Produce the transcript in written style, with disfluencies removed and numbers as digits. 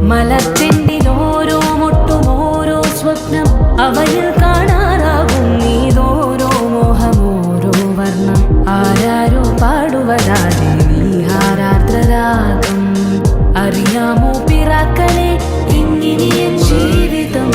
മലച്ചെണ്ടിലോരോ മുട്ടും ഓരോ സ്വപ്നം അവയിൽ കാണാറാകും നീതോരോ മോഹമോരോ വർണ്ണം ആരാരോ പാടുവതാതെ നീഹാരാർദ്രരാഗം അറിയാമോ പിറാക്കളെ ഇങ്ങിനിയ ജീവിതം